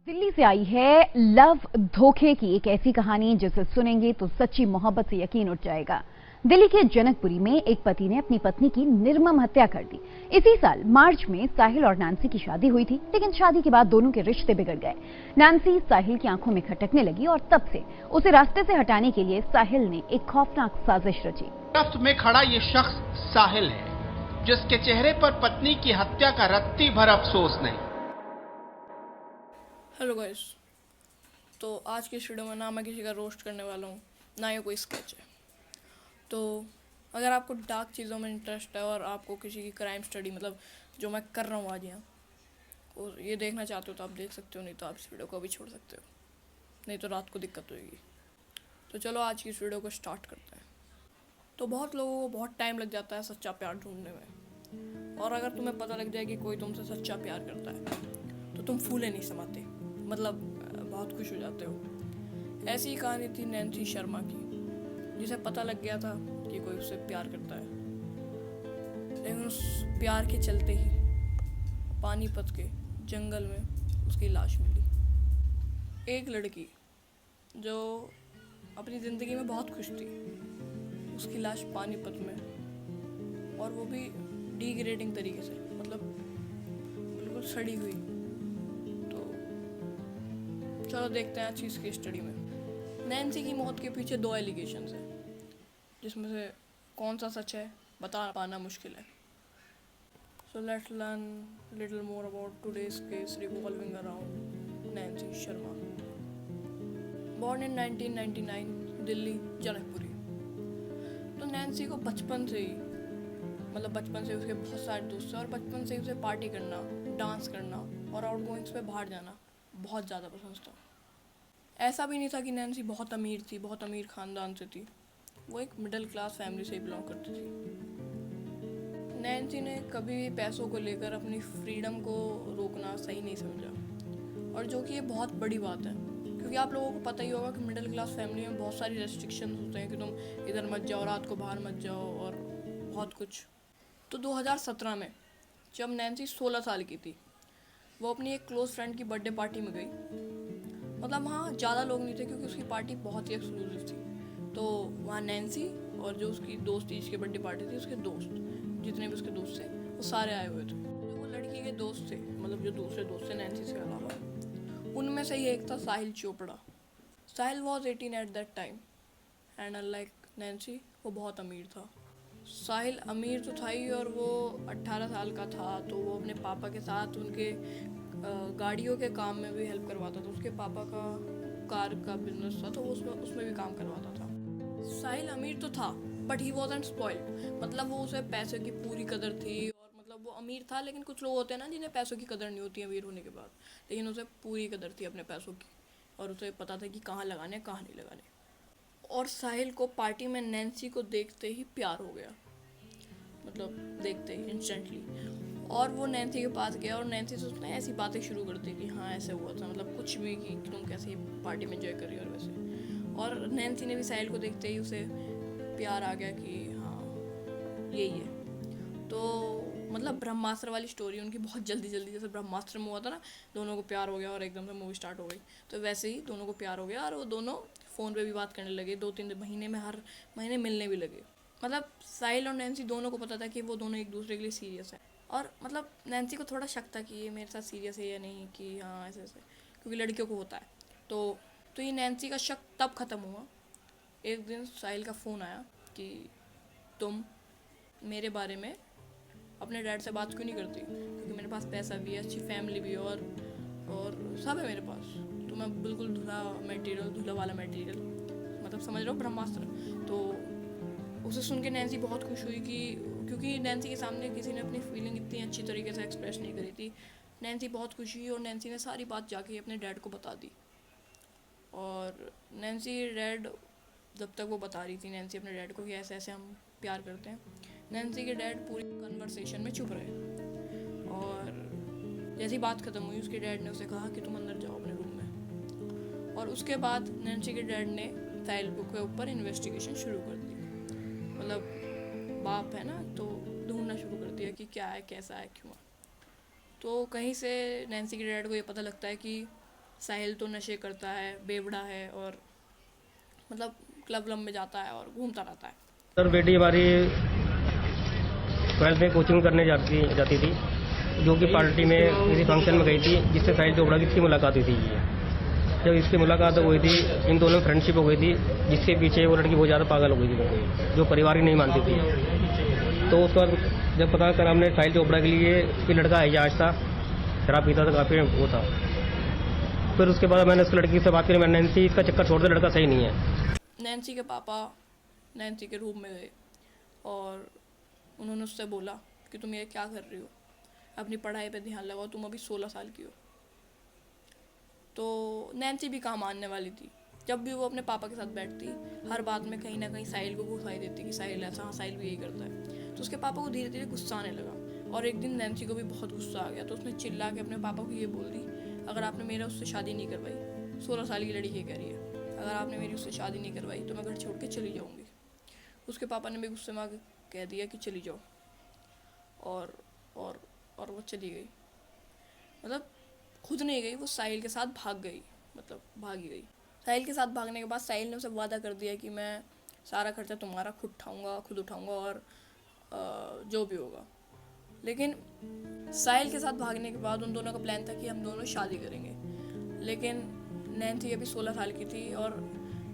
दिल्ली से आई है लव धोखे की एक ऐसी कहानी जिसे सुनेंगे तो सच्ची मोहब्बत से यकीन उठ जाएगा। दिल्ली के जनकपुरी में एक पति ने अपनी पत्नी की निर्मम हत्या कर दी। इसी साल मार्च में साहिल और नैन्सी की शादी हुई थी, लेकिन शादी के बाद दोनों के रिश्ते बिगड़ गए। नैन्सी साहिल की आंखों में खटकने लगी और तब से उसे रास्ते से हटाने के लिए साहिल ने एक खौफनाक साजिश रची। तरफ में खड़ा ये शख्स साहिल है, जिसके चेहरे पर पत्नी की हत्या का रत्ती भर अफसोस नहीं। हेलो गाइस, तो आज की इस वीडियो में ना मैं किसी का रोस्ट करने वाला हूँ, ना ये कोई स्केच है। तो अगर आपको डार्क चीज़ों में इंटरेस्ट है और आपको किसी की क्राइम स्टडी मतलब जो मैं कर रहा हूँ आज यहाँ और ये देखना चाहते हो तो आप देख सकते हो, नहीं तो आप इस वीडियो को भी छोड़ सकते हो, नहीं तो रात को दिक्कत होगी। तो चलो आज की इस वीडियो को स्टार्ट करते हैं। तो बहुत लोगों को बहुत टाइम लग जाता है सच्चा प्यार ढूंढने में, और अगर तुम्हें पता लग जाए कि कोई तुमसे सच्चा प्यार करता है तो तुम फूले नहीं समाते, मतलब बहुत खुश हो जाते हो। ऐसी ही कहानी थी नैन्सी शर्मा की, जिसे पता लग गया था कि कोई उससे प्यार करता है, लेकिन उस प्यार के चलते ही पानीपत के जंगल में उसकी लाश मिली। एक लड़की जो अपनी ज़िंदगी में बहुत खुश थी, उसकी लाश पानीपत में, और वो भी डिग्रेडिंग तरीके से, मतलब बिल्कुल सड़ी हुई। चलो देखते हैं अच्छी इसकी स्टडी में। नैन्सी की मौत के पीछे 2 एलिगेशंस हैं, जिसमें से कौन सा सच है बता पाना मुश्किल है। So let's learn little more about today's case revolving around Nancy Sharma. Born in 1999, Delhi Janakpuri. तो नैन्सी को बचपन से ही, मतलब बचपन से उसके बहुत सारे दोस्त थे और बचपन से ही उसे पार्टी करना, डांस करना और आउटगोइंग्स पे बाहर जाना बहुत ज़्यादा पसंद था। ऐसा भी नहीं था कि नैन्सी बहुत अमीर थी, बहुत अमीर ख़ानदान से थी, वो एक मिडिल क्लास फैमिली से ही बिलोंग करती थी। नैन्सी ने कभी भी पैसों को लेकर अपनी फ्रीडम को रोकना सही नहीं समझा, और जो कि ये बहुत बड़ी बात है, क्योंकि आप लोगों को पता ही होगा कि मिडिल क्लास फैमिली में बहुत सारी रेस्ट्रिक्शंस होते हैं कि तुम इधर मत जाओ, रात को बाहर मत जाओ और बहुत कुछ। तो 2017 में जब नैन्सी 16 साल की थी, वो अपनी एक क्लोज़ फ्रेंड की बर्थडे पार्टी में गई। मतलब वहाँ ज़्यादा लोग नहीं थे क्योंकि उसकी पार्टी बहुत ही एक्सक्लूसिव थी। तो वहाँ नैन्सी और जो उसकी दोस्त थी, जिसकी बर्थडे पार्टी थी, उसके दोस्त, जितने भी उसके दोस्त थे वो सारे आए हुए थे। जो वो लड़की के दोस्त थे, मतलब जो दूसरे दोस्त थे नैन्सी के अलावा, उनमें से ही एक था Sahil Chopra. Sahil was 18 at that time and unlike Nancy वो बहुत अमीर था। साहिल अमीर तो था ही, और वो 18 साल का था, तो वो अपने पापा के साथ उनके गाड़ियों के काम में भी हेल्प करवाता था। उसके पापा का कार का बिजनेस था, तो वो उसमें भी काम करवाता था। साहिल अमीर तो था बट ही वॉजंट स्पॉइल्ड, मतलब वो उसे पैसे की पूरी कदर थी, और मतलब वो अमीर था, लेकिन कुछ लोग होते हैं ना जिन्हें पैसों की कदर नहीं होती है अमीर होने के बाद, लेकिन उसे पूरी कदर थी अपने पैसों की, और उसे पता था कि कहाँ लगाने कहाँ नहीं लगाने। और साहिल को पार्टी में नैन्सी को देखते ही प्यार हो गया, मतलब देखते ही इंस्टेंटली, और वो नैन्सी के पास गया और नैन्सी से उसने ऐसी बातें शुरू कर दी कि हाँ ऐसे हुआ था, मतलब कुछ भी कि तुम कैसे पार्टी में एंजॉय कर रही हो और वैसे। और नैन्सी ने भी साहिल को देखते ही उसे प्यार आ गया कि हाँ यही है। तो मतलब ब्रह्मास्त्र वाली स्टोरी उनकी बहुत जल्दी जल्दी, जैसे ब्रह्मास्त्र में हुआ था ना, दोनों को प्यार हो गया और एकदम से मूवी स्टार्ट हो गई, तो वैसे ही दोनों को प्यार हो गया और वो दोनों फ़ोन पे भी बात करने लगे, 2-3 महीने में हर महीने मिलने भी लगे। मतलब साहिल और नैन्सी दोनों को पता था कि वो दोनों एक दूसरे के लिए सीरियस है, और मतलब नैन्सी को थोड़ा शक था कि ये मेरे साथ सीरियस है या नहीं, कि हाँ ऐसे ऐसे, क्योंकि लड़कियों को होता है। तो ये नैन्सी का शक तब ख़त्म हुआ, एक दिन साहिल का फ़ोन आया कि तुम मेरे बारे में अपने डैड से बात क्यों नहीं करती, क्योंकि मेरे पास पैसा भी है, अच्छी फैमिली भी है, और सब है मेरे पास, तो मैं बिल्कुल धुला वाला मटेरियल, मतलब समझ रहे हो ब्रह्मास्त्र। तो उसे सुन के नैन्सी बहुत खुश हुई कि क्योंकि नैन्सी के सामने किसी ने अपनी फीलिंग इतनी अच्छी तरीके से एक्सप्रेस नहीं करी थी। नैन्सी बहुत खुश हुई और नैन्सी ने सारी बात जाके अपने डैड को बता दी। और नैन्सी डैड, जब तक वो बता रही थी नैन्सी अपने डैड को कि ऐसे ऐसे हम प्यार करते हैं, नैन्सी के डैड पूरी कन्वर्सेशन में चुप रहे, और जैसी बात ख़त्म हुई उसके डैड ने उसे कहा कि तुम अंदर जाओ अपने रूम में। और उसके बाद नैन्सी के डैड ने साहिल के ऊपर इन्वेस्टिगेशन शुरू कर दी, मतलब बाप है ना, तो ढूंढना शुरू कर दिया कि क्या है, कैसा है, क्यों है। तो कहीं से नैन्सी के डैड को ये पता लगता है कि साहिल तो नशे करता है, बेवड़ा है और मतलब क्लब व्लब में जाता है और घूमता रहता है। सर बेटी हमारी 12th में कोचिंग करने जाती थी, जो कि पार्टी में किसी फंक्शन में गई थी, जिससे साहिल चोपड़ा की इसकी मुलाकात हुई थी। जब इसकी मुलाकात हुई थी, इन दोनों में फ्रेंडशिप हो गई थी, जिसके पीछे वो लड़की बहुत ज़्यादा पागल हो गई थी, जो परिवार की नहीं मानती थी। तो उसके बाद जब पता करा हमने साहिल चोपड़ा के लिए कि लड़का एजाज था, शराब पीता था, काफ़ी वो था। फिर उसके बाद मैंने उस लड़की से बात करी, मैंने नैन्सी इसका चक्कर छोड़ दे, लड़का सही नहीं है। नैन्सी के पापा नैन्सी के रूम में गए और उन्होंने उससे बोला कि तुम ये क्या कर रही हो, अपनी पढ़ाई पे ध्यान लगाओ, तुम अभी 16 साल की हो। तो नैन्सी भी कहाँ मानने वाली थी। जब भी वो अपने पापा के साथ बैठती, हर बात में कहीं ना कहीं साहिल को घुसाई देती कि साहिल ऐसा, हाँ साहिल भी यही करता है। तो उसके पापा को धीरे धीरे गुस्सा आने लगा और एक दिन नैन्सी को भी बहुत गुस्सा आ गया। तो उसने चिल्ला के अपने पापा को ये बोल दी, अगर आपने मेरा उससे शादी नहीं करवाई, 16 साल की लड़की कह रही है, अगर आपने मेरी उससे शादी नहीं करवाई तो मैं घर छोड़ के चली जाऊँगी। उसके पापा ने भी गुस्से में आके कह दिया कि चली जाओ, और वो चली गई। मतलब खुद नहीं गई, वो साहिल के साथ भाग गई, मतलब भागी गई। साहिल के साथ भागने के बाद साहिल ने उसे वादा कर दिया कि मैं सारा खर्चा तुम्हारा खुद उठाऊंगा और जो भी होगा। लेकिन साहिल के साथ भागने के बाद उन दोनों का प्लान था कि हम दोनों शादी करेंगे। लेकिन नैन्सी अभी 16 साल की थी और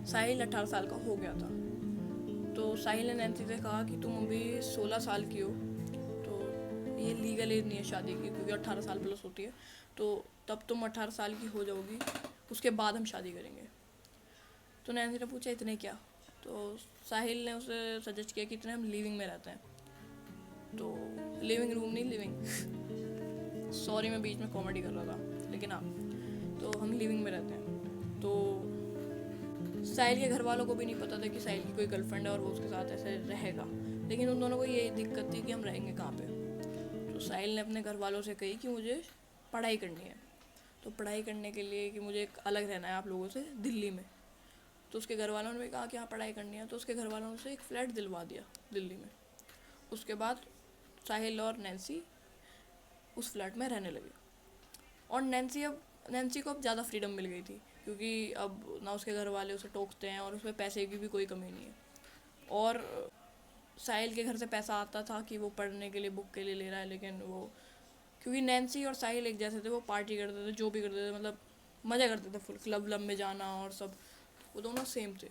साहिल 18 साल का हो गया था। तो साहिल ने नैन्सी से कहा कि तुम अभी 16 साल की हो, तो ये लीगल एज नहीं है शादी की, क्योंकि 18 साल प्लस होती है, तो तब तुम 18 साल की हो जाओगी, उसके बाद हम शादी करेंगे। तो नैन्सी ने पूछा इतने क्या? तो साहिल ने उसे सजेस्ट किया कि इतने हम लिविंग में रहते हैं। तो लिविंग रूम नहीं, लिविंग, सॉरी मैं बीच में कॉमेडी कर रहा था, लेकिन हाँ, तो हम लिविंग में रहते हैं। तो साहिल के घर वालों को भी नहीं पता था कि साहिल की कोई गर्लफ्रेंड है और वो उसके साथ ऐसे रहेगा, लेकिन उन दोनों को यही दिक्कत थी कि हम रहेंगे कहाँ पे। तो साहिल ने अपने घर वालों से कही कि मुझे पढ़ाई करनी है, तो पढ़ाई करने के लिए कि मुझे अलग रहना है आप लोगों से दिल्ली में। तो उसके घर वालों ने भी कहा कि हाँ पढ़ाई करनी है, तो उसके घर वालों ने उसे एक फ्लैट दिलवा दिया दिल्ली में। उसके बाद साहिल और नैन्सी उस फ्लैट में रहने लगे और नैन्सी को अब ज़्यादा फ्रीडम मिल गई थी, क्योंकि अब ना उसके घर वाले उसे टोकते हैं और उसमें पैसे की भी कोई कमी नहीं है। और साहिल के घर से पैसा आता था कि वो पढ़ने के लिए, बुक के लिए ले रहा है, लेकिन वो, क्योंकि नैन्सी और साहिल एक जैसे थे, वो पार्टी करते थे, जो भी करते थे, मतलब मज़ा करते थे, फुल क्लब व्लब में जाना और सब, वो दोनों सेम थे।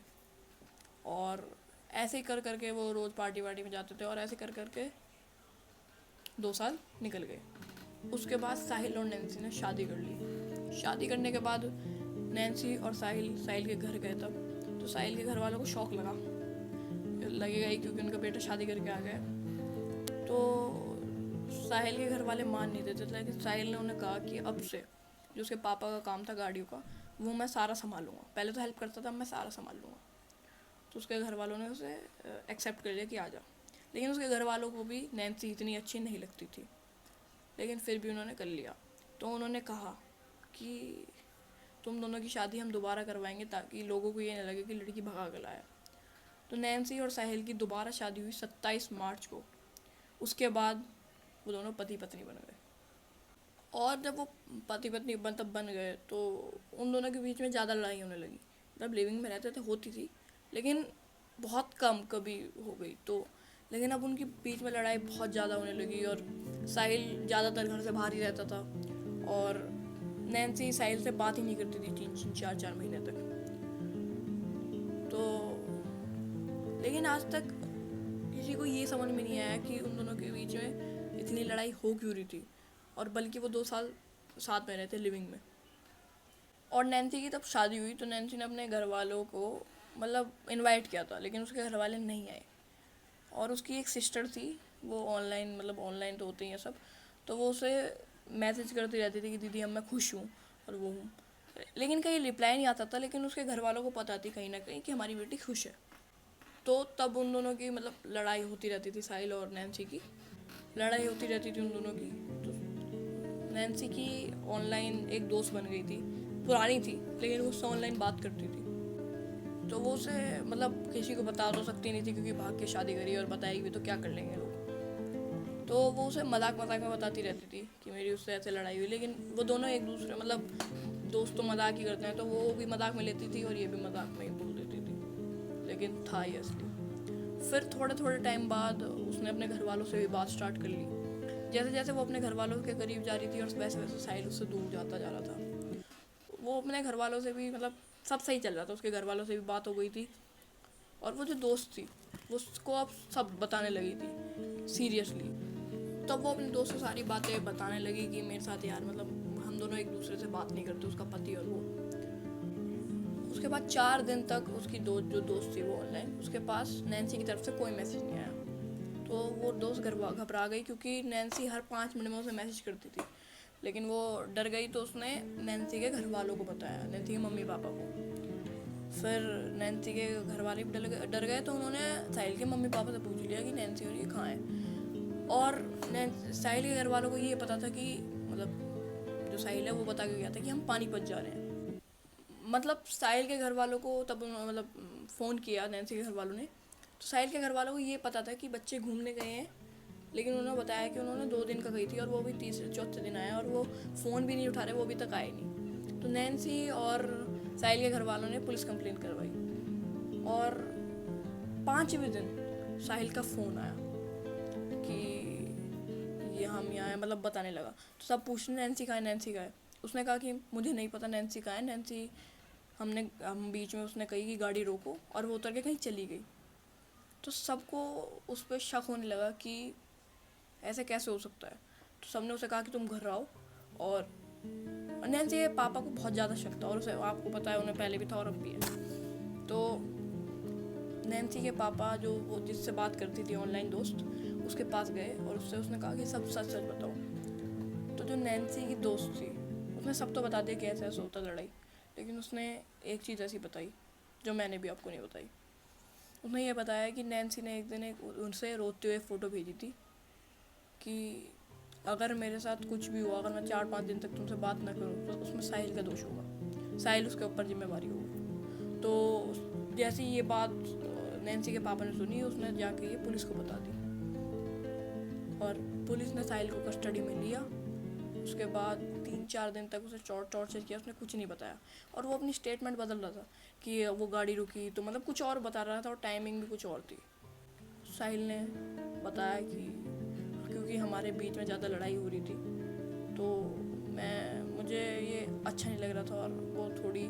और ऐसे ही कर करके वो रोज़ पार्टी वार्टी में जाते थे और ऐसे कर करके 2 साल निकल गए। उसके बाद साहिल और नैन्सी ने शादी कर ली। शादी करने के बाद नैन्सी और साहिल के घर गए तब, तो साहिल के घर वालों को शौक लगेगा ही, क्योंकि उनका बेटा शादी करके आ गया। तो साहिल के घर वाले मान नहीं देते थे, लेकिन साहिल ने उन्हें कहा कि अब से जो उसके पापा का काम था गाड़ियों का, वो मैं सारा संभालूंगा। पहले तो हेल्प करता था, मैं सारा संभाल लूँगा। तो उसके घर वालों ने उसे एक्सेप्ट कर लिया कि आ जा। लेकिन उसके घर वालों को भी नैन्सी इतनी अच्छी नहीं लगती थी, लेकिन फिर भी उन्होंने कर लिया। तो उन्होंने कहा कि तुम दोनों की शादी हम दोबारा करवाएंगे, ताकि लोगों को ये नहीं लगे कि लड़की भगा कर लाया। तो नैन्सी और साहिल की दोबारा शादी हुई 27 मार्च को। उसके बाद वो दोनों पति पत्नी बन गए। और जब वो पति पत्नी बन गए, तो उन दोनों के बीच में ज़्यादा लड़ाई होने लगी। जब लिविंग में रहते थे होती थी, लेकिन बहुत कम कभी हो गई। तो लेकिन अब उनके बीच में लड़ाई बहुत ज़्यादा होने लगी और साहिल ज़्यादातर घर से बाहर ही रहता था और नैन्सी साहिल से बात ही नहीं करती थी 3-4 महीने तक। तो लेकिन आज तक किसी को ये समझ में नहीं आया कि उन दोनों के बीच में इतनी लड़ाई हो क्यों रही थी, और बल्कि वो 2 साल साथ में रहे थे लिविंग में। और नैन्सी की तब शादी हुई, तो नैन्सी ने अपने घर वालों को मतलब इनवाइट किया था, लेकिन उसके घर वाले नहीं आए। और उसकी एक सिस्टर थी, वो ऑनलाइन तो होते ही हैं सब, तो वो उसे मैसेज करती रहती थी कि दीदी अब मैं खुश हूँ और वो हूँ, लेकिन कहीं रिप्लाई नहीं आता था। लेकिन उसके घर वालों को पता थी कहीं ना कहीं कि हमारी बेटी खुश है। तो तब उन दोनों की मतलब लड़ाई होती रहती थी, साहिल और नैन्सी की लड़ाई होती रहती थी उन दोनों की। तो नैन्सी की ऑनलाइन एक दोस्त बन गई थी, पुरानी थी, लेकिन वो उससे ऑनलाइन बात करती थी। तो वो उसे मतलब किसी को बता तो सकती नहीं थी, क्योंकि भाग के शादी करी और बताएगी भी तो क्या कर लेंगे लोग। तो वो उसे मजाक में बताती रहती थी कि मेरी उससे ऐसे लड़ाई हुई। लेकिन वो दोनों एक दूसरे मतलब दोस्त तो मजाक ही करते हैं, तो वो भी मजाक में लेती थी और ये भी मजाक में ही बोल देती थी, लेकिन था ये असली। फिर थोड़े थोड़े टाइम बाद उसने अपने घर वालों से भी बात स्टार्ट कर ली। जैसे जैसे वो अपने घर वालों के करीब जा रही थी और वैसे वैसे साहिल उससे दूर जाता जा रहा था। वो अपने घर वालों से भी मतलब सब सही चल रहा था, उसके घर वालों से भी बात हो गई थी, और वो जो दोस्त थी उसको अब सब बताने लगी थी सीरियसली। तब वो अपने दोस्त को सारी बातें बताने लगी कि मेरे साथ यार मतलब हम दोनों एक दूसरे से बात नहीं करते, उसका पति और वो। उसके बाद 4 दिन तक उसकी जो दोस्त थी वो ऑनलाइन, उसके पास नैन्सी की तरफ से कोई मैसेज नहीं आया। तो वो दोस्त घबरा गई, क्योंकि नैन्सी हर 5 मिनट में उसे मैसेज करती थी, लेकिन वो डर गई। तो उसने नैन्सी के घर वालों को बताया, नैन्सी के मम्मी पापा को। फिर नैन्सी के घर वाले भी डर गए, तो उन्होंने साहिल के मम्मी पापा से पूछ लिया कि नैन्सी और ये कहाँ है। और साहिल के घर वालों को ये पता था कि मतलब जो साहिल है वो बता के गया था कि हम पानीपत जा रहे हैं। मतलब साहिल के घर वालों को तब मतलब फ़ोन किया नैन्सी के घर वालों ने, तो साहिल के घर वालों को ये पता था कि बच्चे घूमने गए हैं, लेकिन उन्होंने बताया कि उन्होंने 2 दिन का गई थी और वो भी 3-4 दिन आया, और वो फ़ोन भी नहीं उठा रहे, वो अभी तक आए नहीं। तो नैन्सी और साहिल के घर वालों ने पुलिस कंप्लेन करवाई, और 5वें दिन साहिल का फ़ोन आया कि ये हम यहाँ हैं, मतलब बताने लगा। तो सब पूछने नैन्सी कहाँ है, नैन्सी कहाँ है। उसने कहा कि मुझे नहीं पता नैन्सी कहाँ है, नैन्सी हम बीच में उसने कही कि गाड़ी रोको, और वो उतर के कहीं चली गई। तो सबको उस पर शक होने लगा कि ऐसे कैसे हो सकता है। तो सबने उसे कहा कि तुम घर आओ, और नैन्सी के पापा को बहुत ज़्यादा शक था, और उसे आपको पता है उन्हें पहले भी था और अब भी है। तो नैन्सी के पापा जो वो जिससे बात करती थी ऑनलाइन दोस्त, उसके पास गए और उसने कहा कि सब सच सच बताओ। तो जो नैन्सी की दोस्त थी उसने सब तो बता दिया कि ऐसे ऐसे होता लड़ाई, लेकिन उसने एक चीज़ ऐसी बताई जो मैंने भी आपको नहीं बताई। उसने ये बताया कि नैन्सी ने एक दिन उनसे रोते हुए फ़ोटो भेजी थी कि अगर मेरे साथ कुछ भी हुआ, अगर मैं 4-5 दिन तक तुमसे बात ना करूँ, तो उसमें साहिल का दोष होगा, साहिल उसके ऊपर जिम्मेवारी होगा। तो जैसे ये बात नैन्सी के पापा ने सुनी, उसने जाके ये पुलिस को बता दी, और पुलिस ने साहिल को कस्टडी में लिया। उसके बाद 3-4 दिन तक उसे टॉर्चर किया, उसने कुछ नहीं बताया, और वो अपनी स्टेटमेंट बदल रहा था कि वो गाड़ी रुकी तो मतलब कुछ और बता रहा था, और टाइमिंग भी कुछ और थी। साहिल ने बताया कि क्योंकि हमारे बीच में ज़्यादा लड़ाई हो रही थी, तो मुझे ये अच्छा नहीं लग रहा था, और वो थोड़ी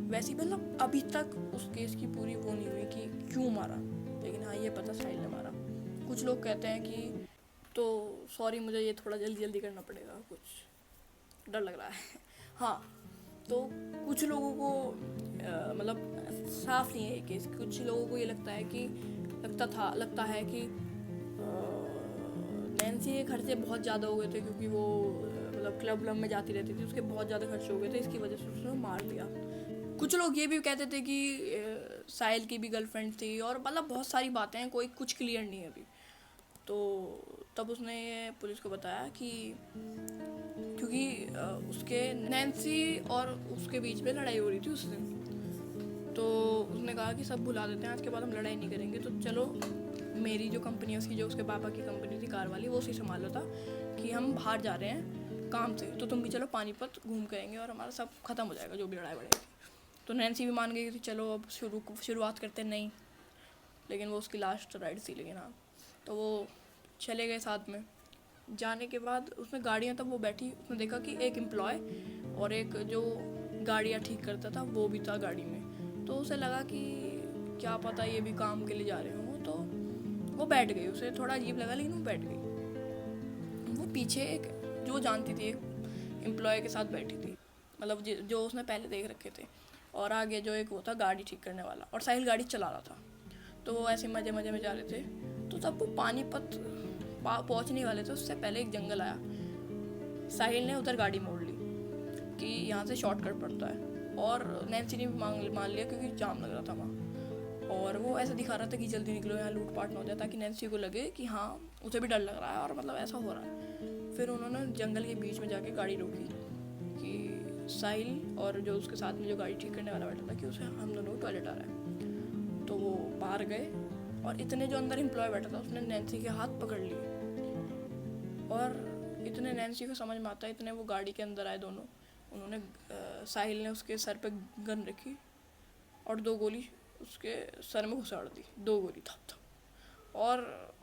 वैसी मतलब अभी तक उस केस की पूरी वो नहीं हुई कि क्यों मारा, लेकिन हाँ ये पता साहिल ने मारा। कुछ लोग कहते हैं कि तो सॉरी मुझे ये थोड़ा जल्दी करना पड़ेगा, कुछ डर लग रहा है। हाँ, तो कुछ लोगों को मतलब साफ नहीं है ये केस। कुछ लोगों को ये लगता है कि नैन्सी के खर्चे बहुत ज़्यादा हो गए थे, क्योंकि वो मतलब क्लब में जाती रहती थी, उसके बहुत ज़्यादा खर्चे हो गए थे, इसकी वजह से उसने मार दिया। कुछ लोग ये भी कहते थे कि साहिल की भी गर्लफ्रेंड थी, और मतलब बहुत सारी बातें हैं, कोई कुछ क्लियर नहीं है अभी। तो तब उसने ये पुलिस को बताया कि क्योंकि उसके नैन्सी और उसके बीच में लड़ाई हो रही थी उस दिन, तो उसने कहा कि सब भुला देते हैं, आज के बाद हम लड़ाई नहीं करेंगे, तो चलो मेरी जो कंपनी है उसकी, जो उसके पापा की कंपनी थी कार वाली, वो उसी संभाल रहा था कि हम बाहर जा रहे हैं काम से, तो तुम भी चलो पानीपत घूम के आएंगे और हमारा सब खत्म हो जाएगा जो भी लड़ाई बढ़ेगी। तो नैन्सी भी मान गई कि चलो अब शुरुआत करते नहीं, लेकिन वो उसकी लास्ट राइड थी। लेकिन हाँ, तो वो चले गए साथ में। जाने के बाद उसने गाड़ियाँ तब वो बैठी, उसने देखा कि एक एम्प्लॉय और एक जो गाड़ियाँ ठीक करता था वो भी था गाड़ी में। तो उसे लगा कि क्या पता ये भी काम के लिए जा रहे हों, तो वो बैठ गई। उसे थोड़ा अजीब लगा लेकिन वो बैठ गई। वो पीछे एक जो जानती थी एक एम्प्लॉय के साथ बैठी थी, मतलब जो उसने पहले देख रखे थे, और आगे जो एक वो था गाड़ी ठीक करने वाला, और साहिल गाड़ी चला रहा था। तो वो ऐसे मज़े में जा रहे थे। तो तब वो पानीपत पहुंचने वाले थे, उससे पहले एक जंगल आया। साहिल ने उधर गाड़ी मोड़ ली कि यहाँ से शॉर्टकट पड़ता है, और नैन्सी ने भी मान लिया क्योंकि जाम लग रहा था वहाँ। और वो ऐसा दिखा रहा था कि जल्दी निकलो, यहाँ लूटपाट ना हो जाए, ताकि नैन्सी को लगे कि हाँ उसे भी डर लग रहा है और मतलब ऐसा हो रहा है। फिर उन्होंने जंगल के बीच में जाके गाड़ी रोकी कि साहिल और जो उसके साथ में जो गाड़ी ठीक करने वाला बैठा था कि उसे हम दोनों टॉयलेट आ रहा है। तो वो बाहर गए, और इतने जो अंदर एम्प्लॉय बैठा था उसने नैन्सी के हाथ पकड़ लिए, और इतने नैन्सी को समझ में आता है, इतने वो गाड़ी के अंदर आए दोनों, उन्होंने साहिल ने उसके सर पे गन रखी और 2 गोली उसके सर में घुसाड़ दी, 2 गोली थप थप, और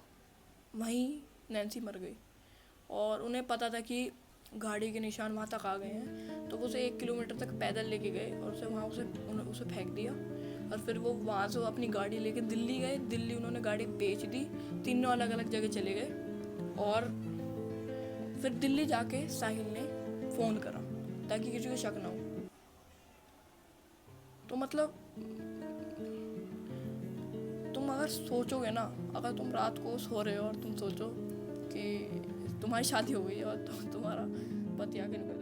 वहीं नैन्सी मर गई। और उन्हें पता था कि गाड़ी के निशान वहाँ तक आ गए हैं, तो वो उसे 1 किलोमीटर तक पैदल लेके गए और उसे फेंक दिया। और फिर वो वहाँ से अपनी गाड़ी लेके दिल्ली गए। दिल्ली उन्होंने गाड़ी बेच दी, तीनों अलग अलग जगह चले गए। और फिर दिल्ली जाके साहिल ने फ़ोन करा ताकि किसी को शक ना हो। तो मतलब तुम अगर सोचोगे ना, अगर तुम रात को सो रहे हो और तुम सोचो कि तुम्हारी शादी हो गई है और तुम्हारा पति आके निकल